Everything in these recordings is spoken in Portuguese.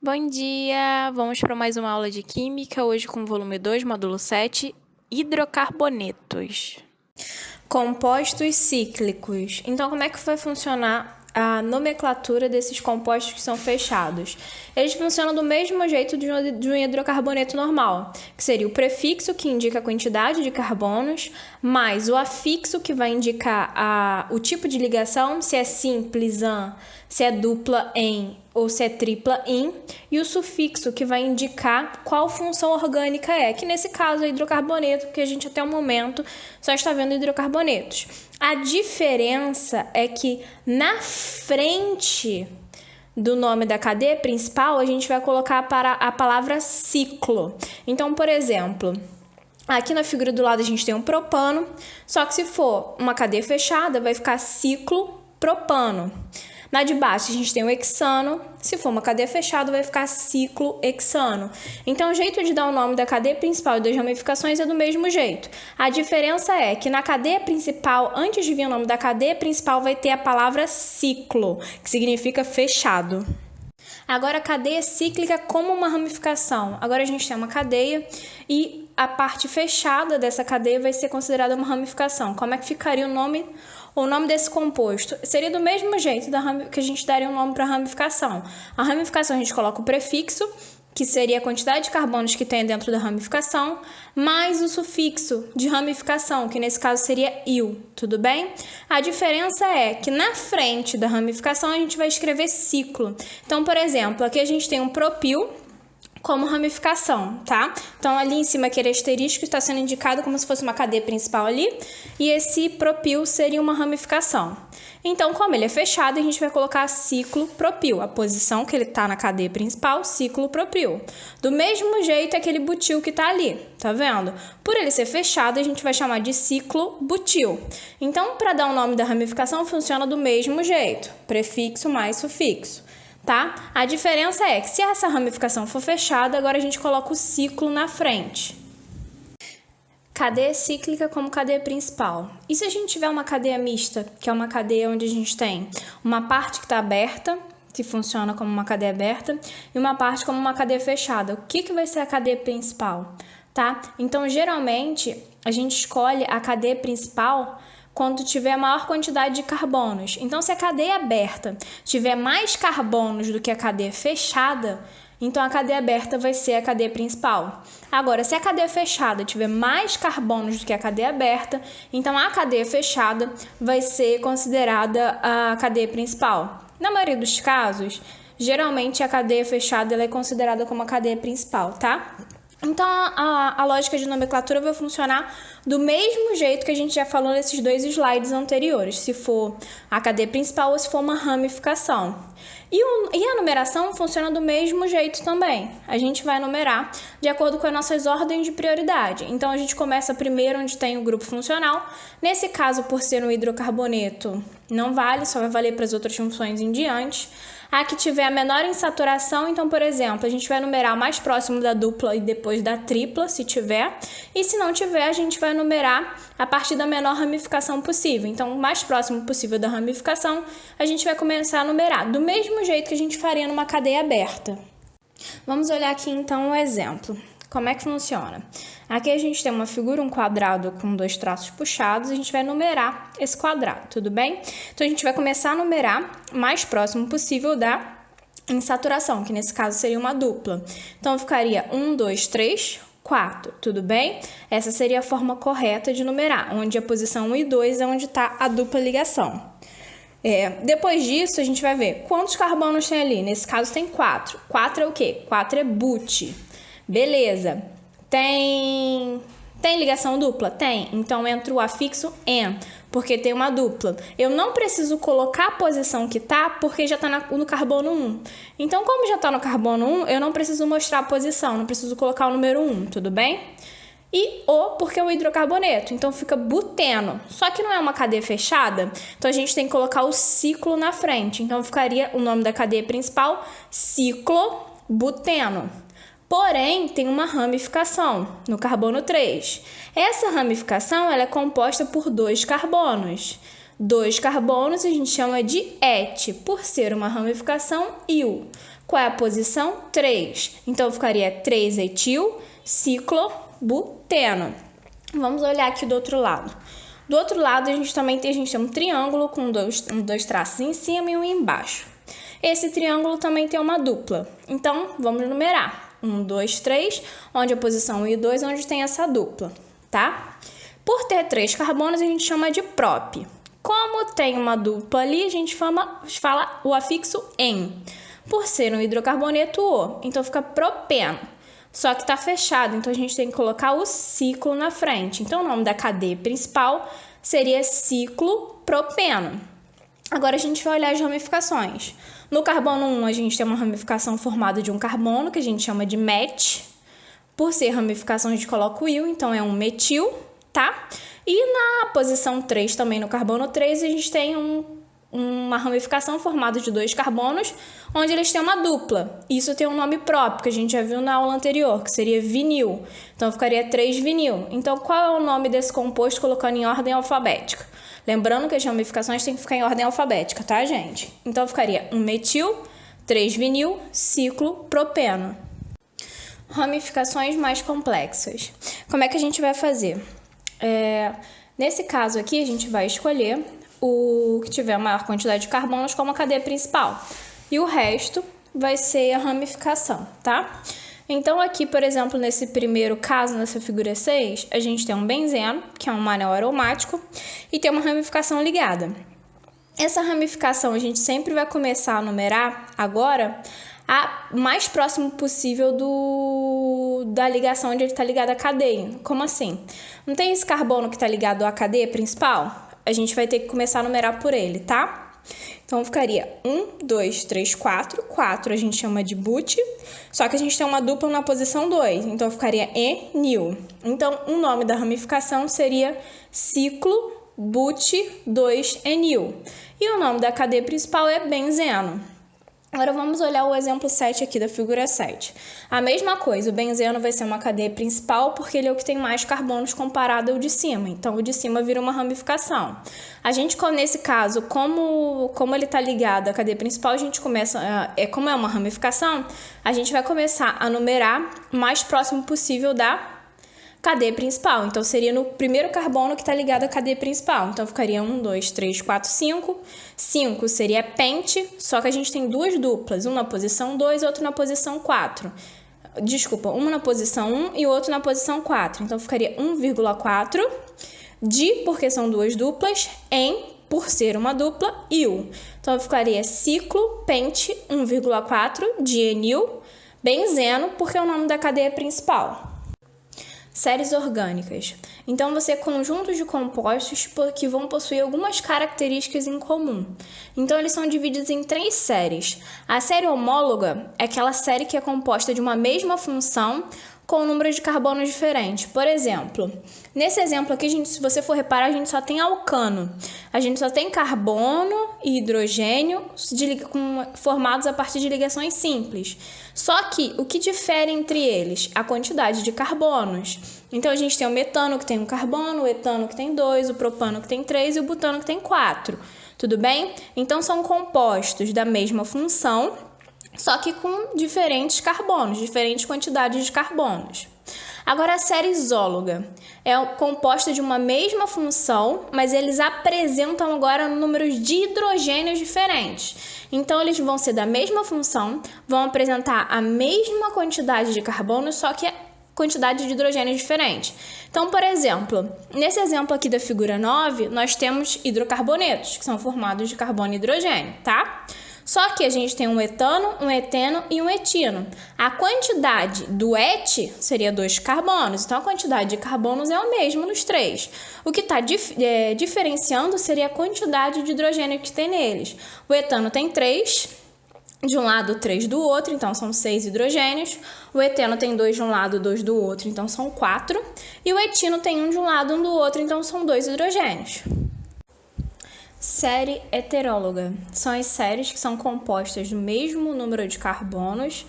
Bom dia! Vamos para mais uma aula de Química, hoje com o volume 2, módulo 7, hidrocarbonetos. Compostos cíclicos. Então, como é que vai funcionar a nomenclatura desses compostos que são fechados? Eles funcionam do mesmo jeito de um hidrocarboneto normal, que seria o prefixo, que indica a quantidade de carbonos, mais o afixo, que vai indicar o tipo de ligação, se é simples, se é dupla, em, ou se é tripla, in, e o sufixo, que vai indicar qual função orgânica é, que nesse caso é hidrocarboneto, porque a gente até o momento só está vendo hidrocarbonetos. A diferença é que na frente do nome da cadeia principal, a gente vai colocar para a palavra ciclo. Então, por exemplo, aqui na figura do lado a gente tem um propano, só que se for uma cadeia fechada, vai ficar ciclo propano. Na de baixo a gente tem o hexano, se for uma cadeia fechada vai ficar ciclo hexano. Então o jeito de dar o nome da cadeia principal e das ramificações é do mesmo jeito. A diferença é que na cadeia principal, antes de vir o nome da cadeia principal, vai ter a palavra ciclo, que significa fechado. Agora a cadeia cíclica como uma ramificação. Agora a gente tem uma cadeia e a parte fechada dessa cadeia vai ser considerada uma ramificação. Como é que ficaria o nome desse composto? Seria do mesmo jeito que a gente daria um nome para a ramificação. A ramificação a gente coloca o prefixo, que seria a quantidade de carbonos que tem dentro da ramificação, mais o sufixo de ramificação, que nesse caso seria -il, tudo bem? A diferença é que na frente da ramificação a gente vai escrever ciclo. Então, por exemplo, aqui a gente tem um propil como ramificação, tá? Então, ali em cima, aquele asterisco está sendo indicado como se fosse uma cadeia principal ali, e esse propil seria uma ramificação. Então, como ele é fechado, a gente vai colocar ciclo propil, a posição que ele está na cadeia principal, ciclo propil. Do mesmo jeito, aquele butil que está ali, tá vendo? Por ele ser fechado, a gente vai chamar de ciclo butil. Então, para dar o nome da ramificação, funciona do mesmo jeito, prefixo mais sufixo. Tá? A diferença é que se essa ramificação for fechada, agora a gente coloca o ciclo na frente. Cadeia cíclica como cadeia principal. E se a gente tiver uma cadeia mista, que é uma cadeia onde a gente tem uma parte que está aberta, que funciona como uma cadeia aberta, e uma parte como uma cadeia fechada? O que vai ser a cadeia principal? Tá? Então, geralmente, a gente escolhe a cadeia principal quando tiver maior quantidade de carbonos. Então, se a cadeia aberta tiver mais carbonos do que a cadeia fechada, então a cadeia aberta vai ser a cadeia principal. Agora, se a cadeia fechada tiver mais carbonos do que a cadeia aberta, então a cadeia fechada vai ser considerada a cadeia principal. Na maioria dos casos, geralmente a cadeia fechada ela é considerada como a cadeia principal, tá? Então, a lógica de nomenclatura vai funcionar do mesmo jeito que a gente já falou nesses dois slides anteriores, se for a cadeia principal ou se for uma ramificação. E a numeração funciona do mesmo jeito também. A gente vai numerar de acordo com as nossas ordens de prioridade. Então, a gente começa primeiro onde tem o grupo funcional. Nesse caso, por ser um hidrocarboneto, não vale, só vai valer para as outras funções em diante. A que tiver a menor insaturação, então, por exemplo, a gente vai numerar mais próximo da dupla e depois da tripla, se tiver. E se não tiver, a gente vai numerar a partir da menor ramificação possível. Então, o mais próximo possível da ramificação, a gente vai começar a numerar do mesmo jeito que a gente faria numa cadeia aberta. Vamos olhar aqui, então, um exemplo. Como é que funciona? Aqui a gente tem uma figura, um quadrado com dois traços puxados, a gente vai numerar esse quadrado, tudo bem? Então, a gente vai começar a numerar o mais próximo possível da insaturação, que nesse caso seria uma dupla. Então, ficaria 1, 2, 3, 4, tudo bem? Essa seria a forma correta de numerar, onde a posição 1 e 2 é onde está a dupla ligação. Depois disso, a gente vai ver quantos carbonos tem ali. Nesse caso, tem 4. 4 é o quê? 4 é but. Beleza. Tem ligação dupla? Tem. Então, entra o afixo en, porque tem uma dupla. Eu não preciso colocar a posição que tá, porque já está no carbono 1. Então, como já está no carbono 1, eu não preciso mostrar a posição, não preciso colocar o número 1, tudo bem? E o, porque é o hidrocarboneto, então fica buteno. Só que não é uma cadeia fechada, então a gente tem que colocar o ciclo na frente. Então, ficaria o nome da cadeia principal, ciclobuteno. Porém, tem uma ramificação no carbono 3. Essa ramificação ela é composta por 2 carbonos. 2 carbonos a gente chama de et, por ser uma ramificação il. Qual é a posição? 3. Então, ficaria 3-etil-ciclobuteno. Vamos olhar aqui do outro lado. Do outro lado, a gente tem um triângulo com dois traços em cima e um embaixo. Esse triângulo também tem uma dupla. Então, vamos numerar. 1, 2, 3, onde a posição 1 e 2, onde tem essa dupla, tá? Por ter 3 carbonos, a gente chama de prop. Como tem uma dupla ali, a gente fala o afixo "en". Por ser um hidrocarboneto O, então fica propeno. Só que está fechado, então a gente tem que colocar o ciclo na frente. Então, o nome da cadeia principal seria ciclopropeno. Agora, a gente vai olhar as ramificações. No carbono 1, a gente tem uma ramificação formada de um carbono, que a gente chama de met. Por ser ramificação, a gente coloca o il, então é um metil, tá? E na posição 3, também no carbono 3, a gente tem uma ramificação formada de 2 carbonos, onde eles têm uma dupla. Isso tem um nome próprio, que a gente já viu na aula anterior, que seria vinil. Então, ficaria 3-vinil. Então, qual é o nome desse composto colocando em ordem alfabética? Lembrando que as ramificações têm que ficar em ordem alfabética, tá, gente? Então, ficaria 1-metil, 3-vinil, ciclopropeno. Ramificações mais complexas. Como é que a gente vai fazer? Nesse caso aqui, a gente vai escolher o que tiver a maior quantidade de carbonos como a cadeia principal. E o resto vai ser a ramificação, tá? Então, aqui, por exemplo, nesse primeiro caso, nessa figura 6, a gente tem um benzeno, que é um anel aromático, e tem uma ramificação ligada. Essa ramificação a gente sempre vai começar a numerar agora a mais próximo possível da ligação onde ele está ligado à cadeia. Como assim? Não tem esse carbono que está ligado à cadeia principal? A gente vai ter que começar a numerar por ele, tá? Então, ficaria 1, 2, 3, 4. 4 a gente chama de but, só que a gente tem uma dupla na posição 2, então ficaria enil. Então, o nome da ramificação seria ciclo-but-2-enil. E o nome da cadeia principal é benzeno. Agora, vamos olhar o exemplo 7 aqui da figura 7. A mesma coisa, o benzeno vai ser uma cadeia principal porque ele é o que tem mais carbonos comparado ao de cima. Então, o de cima vira uma ramificação. A gente, nesse caso, como ele está ligado à cadeia principal, a gente começa, como é uma ramificação, a gente vai começar a numerar o mais próximo possível da cadeia principal. Então, seria no primeiro carbono que está ligado à cadeia principal. Então, ficaria 1, 2, 3, 4, 5. 5 seria pente, só que a gente tem duas duplas. Um na posição 2 e outro na posição 4. Desculpa, um na posição 1 e outro na posição 4. Então, ficaria 1,4. Porque são duas duplas, por ser uma dupla, il. Então, ficaria ciclo, pente, 1,4, dienil, benzeno, porque é o nome da cadeia principal. Séries orgânicas. Então, vão ser conjuntos de compostos que vão possuir algumas características em comum. Então, eles são divididos em 3 séries. A série homóloga é aquela série que é composta de uma mesma função com um número de carbonos diferentes. Por exemplo, nesse exemplo aqui, se você for reparar, a gente só tem alcano. A gente só tem carbono e hidrogênio formados a partir de ligações simples. Só que o que difere entre eles? A quantidade de carbonos. Então, a gente tem o metano que tem um carbono, o etano que tem 2, o propano que tem 3 e o butano que tem 4. Tudo bem? Então, são compostos da mesma função, só que com diferentes carbonos, diferentes quantidades de carbonos. Agora, a série isóloga é composta de uma mesma função, mas eles apresentam agora números de hidrogênios diferentes. Então, eles vão ser da mesma função, vão apresentar a mesma quantidade de carbono, só que a quantidade de hidrogênios diferente. Então, por exemplo, nesse exemplo aqui da figura 9, nós temos hidrocarbonetos, que são formados de carbono e hidrogênio, tá? Só que a gente tem um etano, um eteno e um etino. A quantidade do et seria 2 carbonos, então a quantidade de carbonos é o mesmo nos 3. O que está diferenciando seria a quantidade de hidrogênio que tem neles. O etano tem 3 de um lado, 3 do outro, então são 6 hidrogênios. O eteno tem 2 de um lado, 2 do outro, então são 4. E o etino tem 1 de um lado, 1 do outro, então são 2 hidrogênios. Série heteróloga. São as séries que são compostas do mesmo número de carbonos,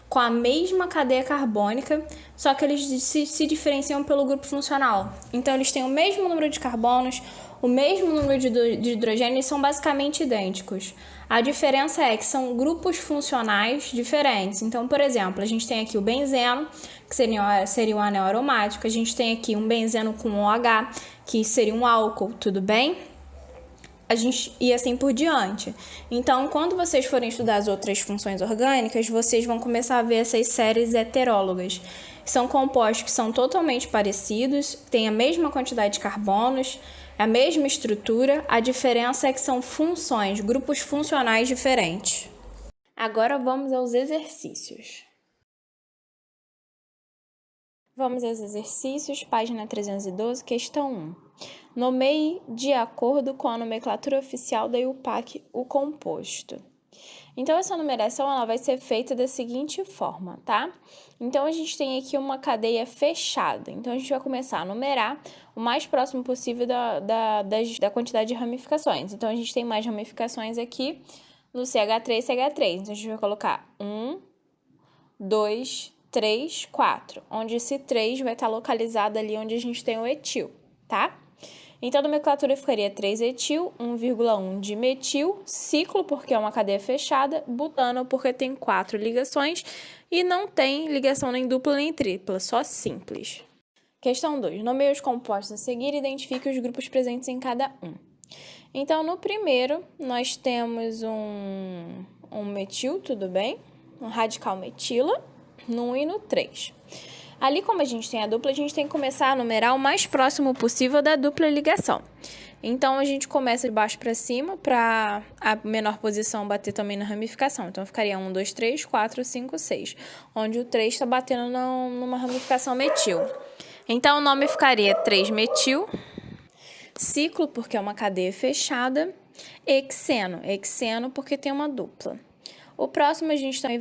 com a mesma cadeia carbônica, só que eles se diferenciam pelo grupo funcional. Então, eles têm o mesmo número de carbonos, o mesmo número de hidrogênios são basicamente idênticos. A diferença é que são grupos funcionais diferentes. Então, por exemplo, a gente tem aqui o benzeno, que seria um anel aromático. A gente tem aqui um benzeno com OH, que seria um álcool, tudo bem? E assim por diante. Então, quando vocês forem estudar as outras funções orgânicas, vocês vão começar a ver essas séries heterólogas. São compostos que são totalmente parecidos, têm a mesma quantidade de carbonos, a mesma estrutura, a diferença é que são funções, grupos funcionais diferentes. Agora vamos aos exercícios. Vamos aos exercícios, página 312, questão 1. Nomeie, de acordo com a nomenclatura oficial da IUPAC, o composto. Então, essa numeração ela vai ser feita da seguinte forma, tá? Então, a gente tem aqui uma cadeia fechada. Então, a gente vai começar a numerar o mais próximo possível da quantidade de ramificações. Então, a gente tem mais ramificações aqui no CH3 e CH3. Então, a gente vai colocar 1, 2, 3, 4, onde esse 3 vai estar localizado ali onde a gente tem o etil, tá? Então, a nomenclatura ficaria 3-etil, 1,1 de metil, ciclo, porque é uma cadeia fechada, butano, porque tem 4 ligações e não tem ligação nem dupla nem tripla, só simples. Questão 2. Nomeie os compostos a seguir e identifique os grupos presentes em cada um. Então, no primeiro, nós temos um metil, tudo bem? Um radical metila, no 1 e no 3. Ali, como a gente tem a dupla, a gente tem que começar a numerar o mais próximo possível da dupla ligação. Então, a gente começa de baixo para cima, para a menor posição bater também na ramificação. Então, ficaria 1, 2, 3, 4, 5, 6, onde o 3 está batendo numa ramificação metil. Então, o nome ficaria 3-metil, ciclo, porque é uma cadeia fechada, hexeno, porque tem uma dupla. O próximo a gente também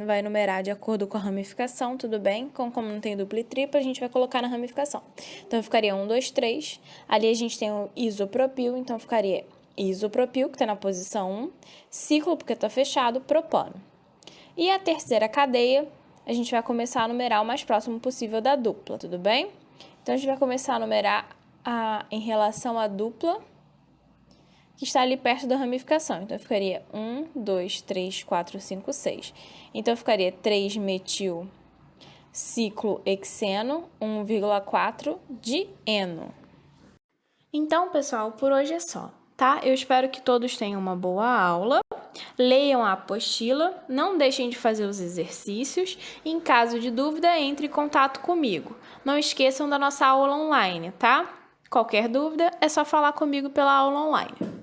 vai numerar de acordo com a ramificação, tudo bem? Como não tem dupla e tripla, a gente vai colocar na ramificação. Então, ficaria 1, 2, 3. Ali a gente tem o isopropil, então ficaria isopropil, que está na posição 1. Ciclo, porque está fechado, propano. E a terceira cadeia, a gente vai começar a numerar o mais próximo possível da dupla, tudo bem? Então, a gente vai começar a numerar em relação à dupla, que está ali perto da ramificação. Então, ficaria 1, 2, 3, 4, 5, 6. Então, ficaria 3-metil ciclo hexeno, 1,4 de eno. Então, pessoal, por hoje é só, tá? Eu espero que todos tenham uma boa aula. Leiam a apostila, não deixem de fazer os exercícios e, em caso de dúvida, entre em contato comigo. Não esqueçam da nossa aula online, tá? Qualquer dúvida, é só falar comigo pela aula online.